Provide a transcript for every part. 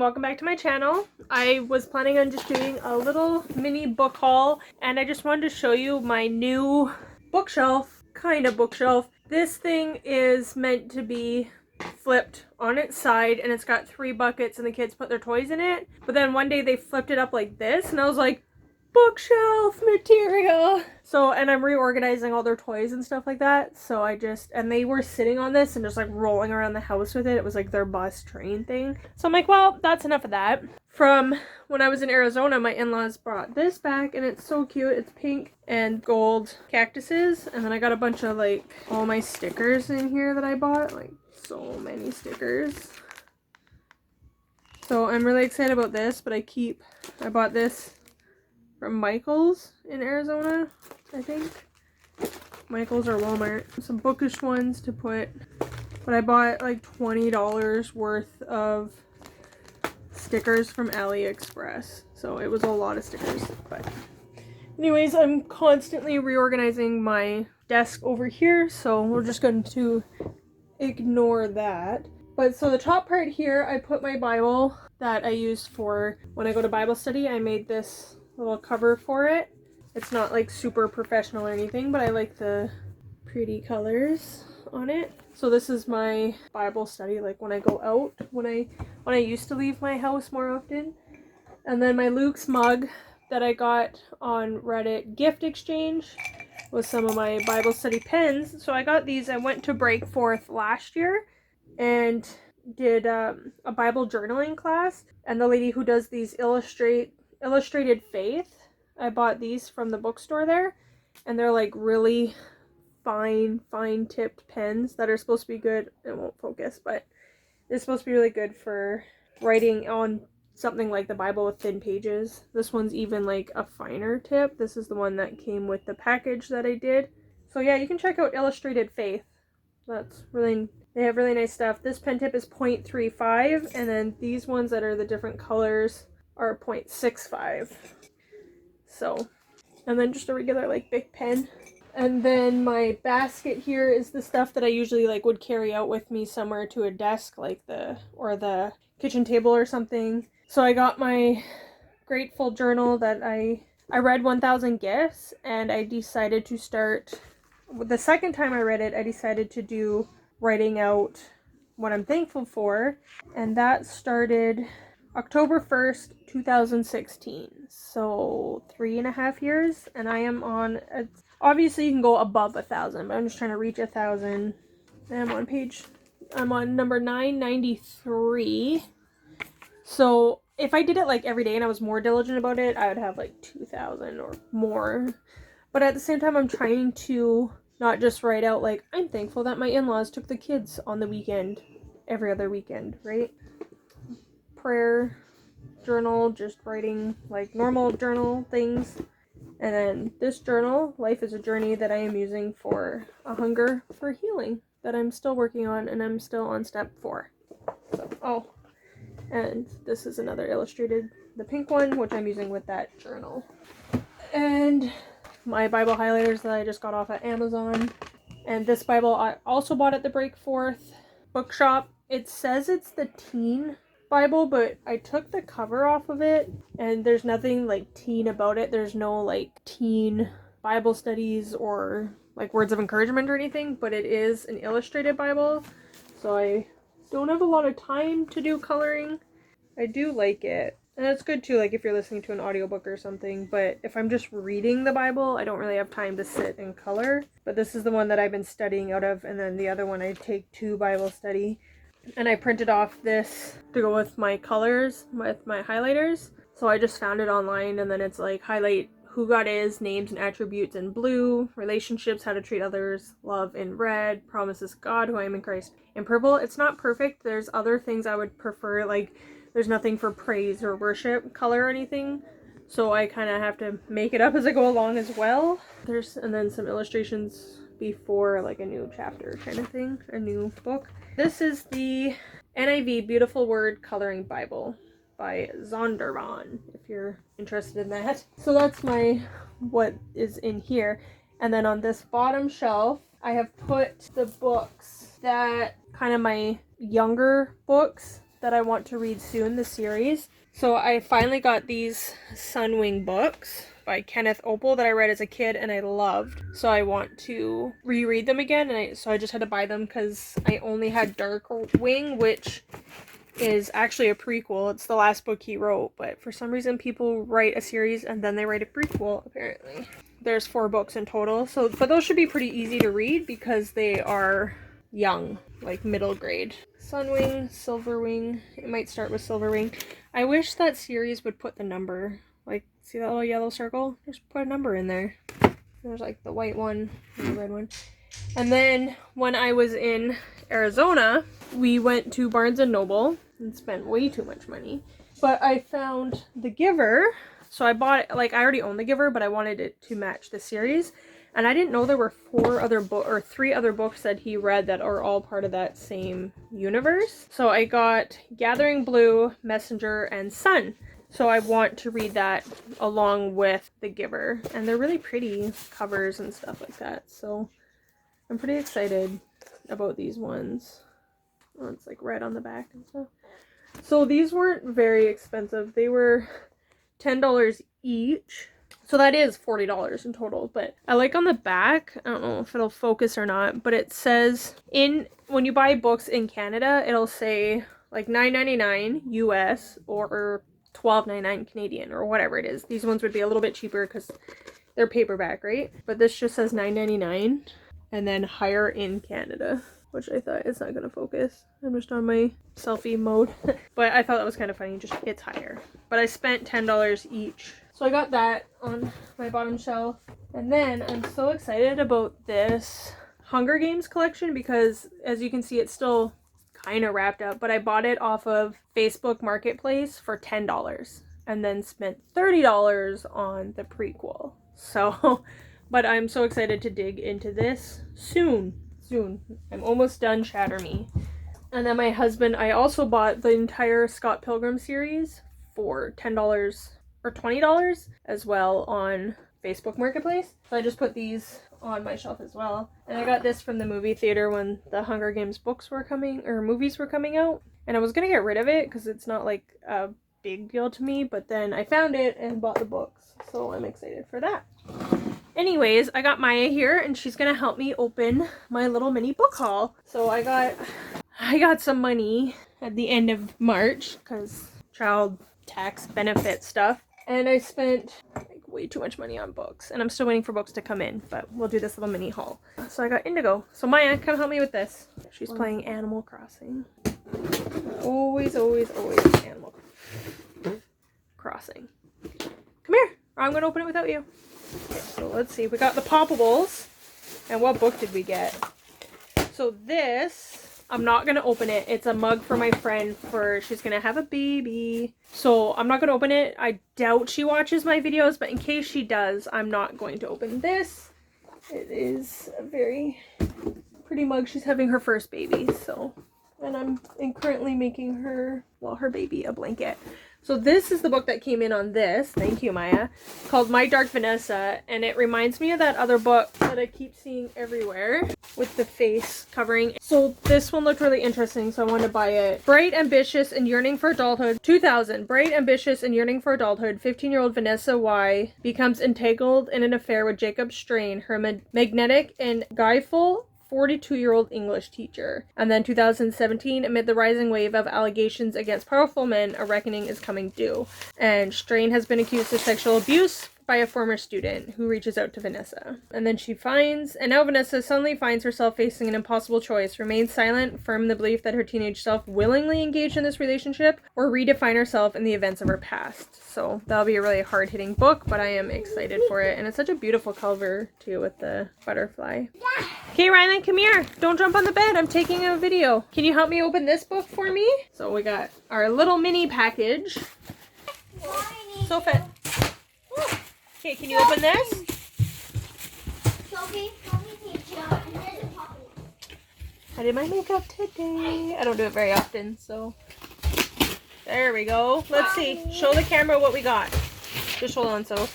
welcome back to my channel. I was planning on just doing a little mini book haul, and I just wanted to show you my new bookshelf, kind of bookshelf. This thing is meant to be flipped on its side, and it's got 3 buckets and the kids put their toys in it. But then one day they flipped it up like this, and I was like, bookshelf material. So, and I'm reorganizing all their toys and stuff like that. So and they were sitting on this and just like rolling around the house with it. It was like their bus train thing. So I'm like, well, that's enough of that. From when I was in Arizona, my in-laws brought this back, and it's so cute. It's pink and gold cactuses. And then I got a bunch of like all my stickers in here that I bought, like so many stickers. So I'm really excited about this, but I bought this from Michael's in Arizona, I think. Michael's or Walmart. Some bookish ones to put. But I bought like $20 worth of stickers from AliExpress. So it was a lot of stickers. But anyways, I'm constantly reorganizing my desk over here. So we're just going to ignore that. But so the top part here, I put my Bible that I use for when I go to Bible study. I made this little cover for it. It's not like super professional or anything, but I like the pretty colors on it. So this is my Bible study, like when I go out, when I used to leave my house more often. And then my Luke's mug that I got on Reddit gift exchange with some of my Bible study pens. So I got these. I went to Breakforth last year and did a Bible journaling class, and the lady who does these Illustrated Faith, I bought these from the bookstore there, and they're like really fine tipped pens that are supposed to be good. It won't focus, but it's supposed to be really good for writing on something like the Bible with thin pages. This one's even like a finer tip. This is the one that came with the package that I did. So yeah, you can check out Illustrated Faith. They have really nice stuff. This pen tip is 0.35, and then these ones that are the different colors are 0.65. So, and then just a regular like big pen. And then my basket here is the stuff that I usually like would carry out with me somewhere to a desk, like the kitchen table or something. So I got my Grateful journal that I read 1000 Gifts, and I decided to start, the second time I read it, I decided to do writing out what I'm thankful for, and that started October 1st, 2016. So 3.5 years, and I am on, obviously you can go above 1,000, but I'm just trying to reach 1,000. I'm on number 993. So if I did it like every day and I was more diligent about it, I would have like 2,000 or more. But at the same time, I'm trying to not just write out like, I'm thankful that my in-laws took the kids on the weekend, every other weekend, right? Prayer journal, just writing like normal journal things. And then this journal, Life is a Journey, that I am using for a hunger for healing that I'm still working on, and I'm still on step 4. So, and this is another illustrated, the pink one, which I'm using with that journal. And my Bible highlighters that I just got off at Amazon. And this Bible I also bought at the Breakforth bookshop. It says it's the teen Bible, but I took the cover off of it, and there's nothing like teen about it. There's no like teen Bible studies or like words of encouragement or anything, but it is an illustrated Bible. So I don't have a lot of time to do coloring. I do like it. And it's good too, like if you're listening to an audiobook or something, but if I'm just reading the Bible, I don't really have time to sit and color. But this is the one that I've been studying out of, and then the other one I take to Bible study. And I printed off this to go with my colors, with my highlighters. So I just found it online, and then it's like highlight who God is, names and attributes in blue, relationships, how to treat others, love in red, promises God, who I am in Christ in purple. It's not perfect. There's other things I would prefer, like there's nothing for praise or worship color or anything. So I kind of have to make it up as I go along as well. And then some illustrations before like a new chapter kind of thing, a new book. This is the NIV Beautiful Word Coloring Bible by Zondervan, if you're interested in that. So that's what is in here. And then on this bottom shelf, I have put the books that kind of my younger books that I want to read soon, the series. So I finally got these Sunwing books by Kenneth Opel that I read as a kid and I loved. So I want to reread them again, and so I just had to buy them because I only had Darkwing, which is actually a prequel. It's the last book he wrote, but for some reason people write a series and then they write a prequel, apparently. There's 4 books in total, but those should be pretty easy to read because they are young, like middle grade. Sunwing, Silverwing. It might start with Silverwing. I wish that series would put the number. Like, see that little yellow circle? Just put a number in there. There's like the white one and the red one. And then when I was in Arizona, we went to Barnes & Noble and spent way too much money. But I found The Giver. So I bought it, like I already own The Giver, but I wanted it to match the series. And I didn't know there were 3 other books that he read that are all part of that same universe. So I got Gathering Blue, Messenger, and Sun. So I want to read that along with The Giver. And they're really pretty covers and stuff like that. So I'm pretty excited about these ones. Oh, it's like red on the back and stuff. So these weren't very expensive. They were $10 each. So that is $40 in total. But I like on the back, I don't know if it'll focus or not, but it says when you buy books in Canada, it'll say like $9.99 US or $12.99 Canadian or whatever it is. These ones would be a little bit cheaper because they're paperback, right? But this just says $9.99 and then higher in Canada, which I thought it's not going to focus. I'm just on my selfie mode. But I thought that was kind of funny, just it's higher. But I spent $10 each. So I got that on my bottom shelf. And then I'm so excited about this Hunger Games collection because as you can see, it's still kind of wrapped up, but I bought it off of Facebook Marketplace for $10 and then spent $30 on the prequel. So, but I'm so excited to dig into this soon. I'm almost done Shatter Me. And then my husband, I also bought the entire Scott Pilgrim series for $10 or $20 as well on Facebook Marketplace. So I just put these on my shelf as well. And I got this from the movie theater when the Hunger Games books were coming, or movies were coming out. And I was gonna get rid of it because it's not like a big deal to me, but then I found it and bought the books. So I'm excited for that. Anyways, I got Maya here and she's gonna help me open my little mini book haul. So I got some money at the end of March because child tax benefit stuff. And I spent like way too much money on books. And I'm still waiting for books to come in, but we'll do this little mini haul. So I got Indigo. So Maya, come help me with this. She's playing Animal Crossing. Always Animal Crossing. Come here. Or I'm going to open it without you. Okay, so let's see. We got the Poppables. And what book did we get? So this, I'm not going to open it. It's a mug for my friend she's going to have a baby. So I'm not going to open it. I doubt she watches my videos, but in case she does, I'm not going to open this. It is a very pretty mug. She's having her first baby, so. And I'm currently making her baby a blanket. So this is the book that came in on this, thank you Maya, called My Dark Vanessa, and it reminds me of that other book that I keep seeing everywhere with the face covering. So this one looked really interesting, so I wanted to buy it. Bright, ambitious, and yearning for adulthood. 2000. Bright, ambitious, and yearning for adulthood, 15-year-old Vanessa Y becomes entangled in an affair with Jacob Strain, her magnetic and guyful 42-year-old English teacher. And then 2017, amid the rising wave of allegations against powerful men, a reckoning is coming due. And Strain has been accused of sexual abuse by a former student who reaches out to Vanessa. And then now Vanessa suddenly finds herself facing an impossible choice: remain silent, firm in the belief that her teenage self willingly engaged in this relationship, or redefine herself in the events of her past. So that'll be a really hard-hitting book, but I am excited for it. And it's such a beautiful cover too with the butterfly. Okay, Rylan, come here. Don't jump on the bed. I'm taking a video. Can you help me open this book for me? So we got our little mini package. Sophie. Okay, can you open this? I did my makeup today. I don't do it very often, so. There we go. Let's see. Show the camera what we got. Just hold on, so.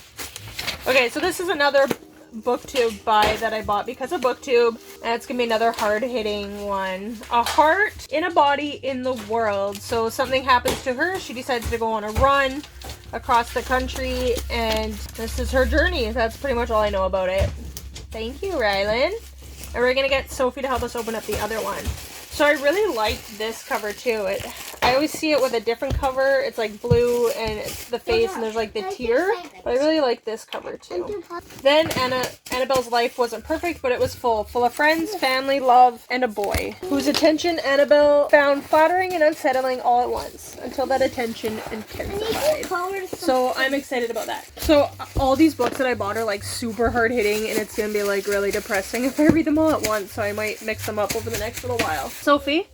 Okay, so this is another BookTube buy that I bought because of BookTube. And it's going to be another hard-hitting one. A heart in a body in the world. So something happens to her. She decides to go on a run across the country. And this is her journey. That's pretty much all I know about it. Thank you, Rylan. And we're going to get Sophie to help us open up the other one. So I really like this cover too. I always see it with a different cover. It's like blue and it's the face and there's like the tear. But I really like this cover too. Then Annabelle's life wasn't perfect, but it was full of friends, family, love, and a boy whose attention Annabelle found flattering and unsettling all at once until that attention intensified. So I'm excited about that. So all these books that I bought are like super hard hitting and it's gonna be like really depressing if I read them all at once. So I might mix them up over the next little while. Sophie,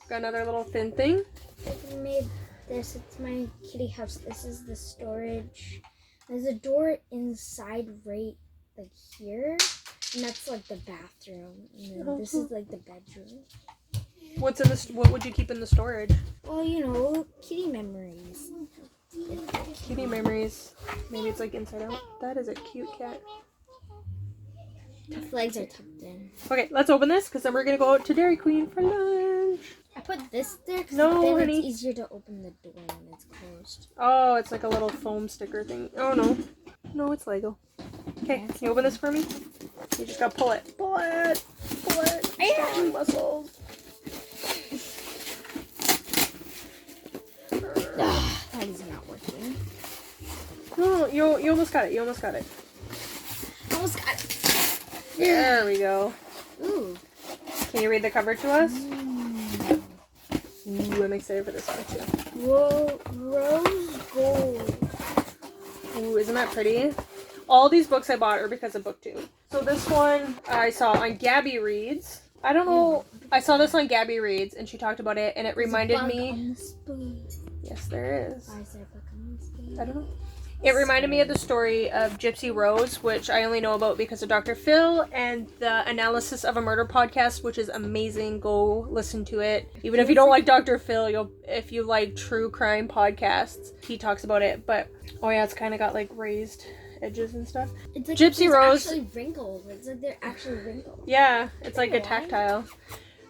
got another little thin thing. I made this. It's my kitty house. This is the storage. There's a door inside right like here, and that's like the bathroom. And then this is like the bedroom. What's in this? What would you keep in the storage? Well, you know, kitty memories. Kitty memories. Maybe it's like inside out. That is a cute cat. The legs are tucked in. Okay, let's open this because then we're gonna go out to Dairy Queen for lunch. I put this there because No, then honey. it's easier to open the door when it's closed. Oh, it's like a little foam sticker thing. Oh no. No, it's Lego. Okay, can you open this for me? You just gotta pull it. Pull it! Pull it! Strong muscles. That is not working. No, you almost got it. You almost got it. Almost got it. There we go. Ooh. Can you read the cover to us? Ooh, I'm excited for this one too. Whoa, rose gold. Ooh, isn't that pretty? All these books I bought are because of BookTube. So this one I saw on Gabby Reads. I don't know. I saw this on Gabby Reads and she talked about it and it reminded me. Yes, there is. Why is there a book on the spoon? I don't know. It reminded me of the story of Gypsy Rose, which I only know about because of Dr. Phil, and the Analysis of a Murder podcast, which is amazing. Go listen to it. Even if you don't like Dr. Phil, if you like true crime podcasts, he talks about it. But, oh yeah, it's kind of got like raised edges and stuff. It's like Gypsy Rose. Actually wrinkled. It's like they're actually wrinkled. Yeah, it's like a tactile.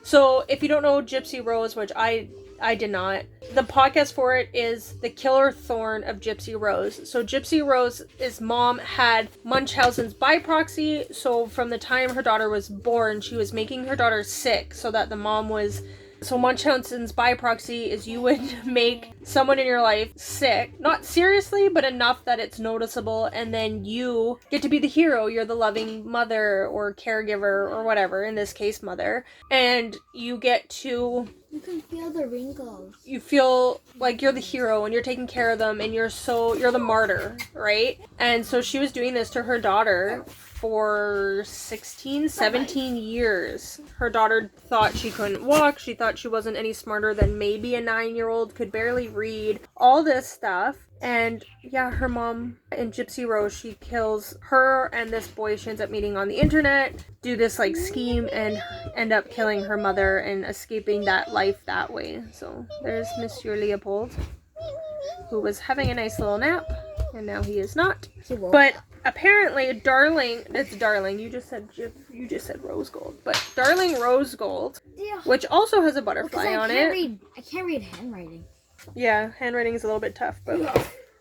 So if you don't know Gypsy Rose, which I did not. The podcast for it is The Killer Thorn of Gypsy Rose. So Gypsy Rose's mom had Munchausen's by proxy. So from the time her daughter was born, she was making her daughter sick so that the mom was... So Munchausen's by proxy is you would make someone in your life sick. Not seriously, but enough that it's noticeable. And then you get to be the hero. You're the loving mother or caregiver or whatever. In this case, mother. And you get to... You can feel the wrinkles. You feel like you're the hero and you're taking care of them and you're the martyr, right? And so she was doing this to her daughter for 16, 17 years. Her daughter thought she couldn't walk. She thought she wasn't any smarter than maybe a 9-year-old, could barely read, all this stuff. And yeah, her mom in Gypsy Rose, she kills her and this boy she ends up meeting on the internet, do this like scheme and end up killing her mother and escaping that life that way. So there's Monsieur Leopold, who was having a nice little nap, and now he is not. But apparently Darling, it's Darling, you just said Rose Gold, but Darling Rose Gold, which also has a butterfly on it. I can't read handwriting. Yeah, handwriting is a little bit tough, but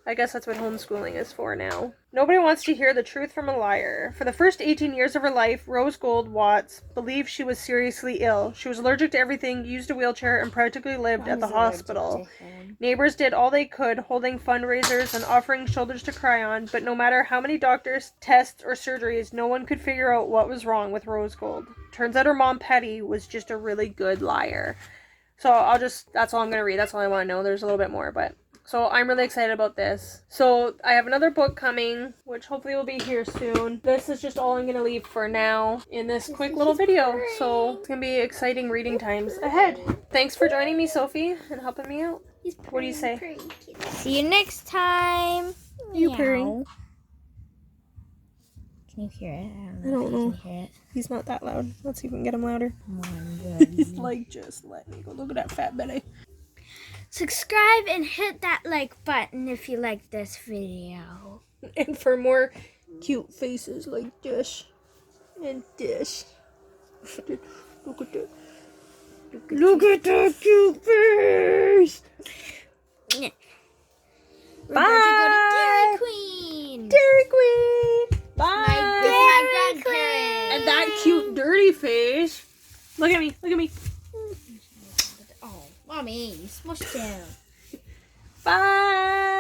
I guess that's what homeschooling is for now. Nobody wants to hear the truth from a liar. For the first 18 years of her life, Rose Gold Watts believed she was seriously ill. She was allergic to everything, used a wheelchair, and practically lived at the hospital. Neighbors did all they could, holding fundraisers and offering shoulders to cry on, but no matter how many doctors, tests, or surgeries, no one could figure out what was wrong with Rose Gold. Turns out her mom, Patty, was just a really good liar. So that's all I'm going to read. That's all I want to know. There's a little bit more, but... So I'm really excited about this. So I have another book coming, which hopefully will be here soon. This is just all I'm going to leave for now in this quick little video. So it's going to be exciting reading times ahead. Thanks for joining me, Sophie, and helping me out. What do you say? See you next time. You purring. Can you hear it? I don't know. Can you hear it? He's not that loud. Let's see if we can get him louder. Come on, He's like, just let me go. Look at that fat belly. Subscribe and hit that like button if you like this video. And for more cute faces like this and this. Look at that. Look at that cute face. We're going to go to Dairy Queen. Dairy Queen. Bye. My grandparents. And that cute dirty face. Look at me. Look at me. Oh, mommy, you smushed him. Bye.